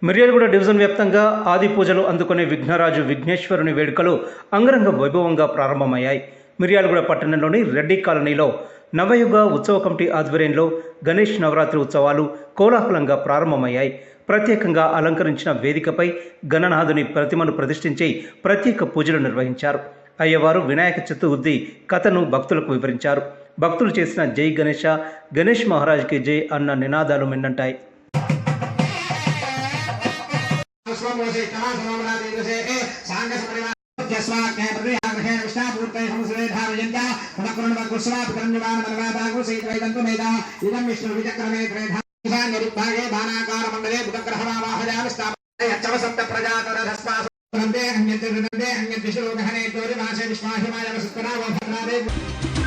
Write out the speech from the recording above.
Miryalaguda division వ్యాప్తంగా ఆది పూజలు అందుకునే విఘ్నరాజు విఘ్నేశ్వరుని వేడుకలు అంగరంగ వైభవంగా ప్రారంభమయ్యాయి. మిర్యాలగూడ పట్టణంలోని రెడ్డి కాలనీలో నవయుగ ఉత్సవ కమిటీ ఆధ్వర్యంలో గణేష్ నవరాత్రి ఉత్సవాలు కోలాహలంగా ప్రారంభమయ్యాయి. ప్రత్యేకంగా అలంకరించిన వేదికపై గణనాథుని ప్రతిమను ప్రతిష్ఠించి ప్రత్యేక పూజలు నిర్వహించారు. అయ్యవారు వినాయక చతుర్థి కథను భక్తులకు వివరించారు. భక్తులు చేసిన జై గణేష, గణేష్ మహారాజ్కి జై అన్న నినాదాలు మిన్నంటాయి. अन्य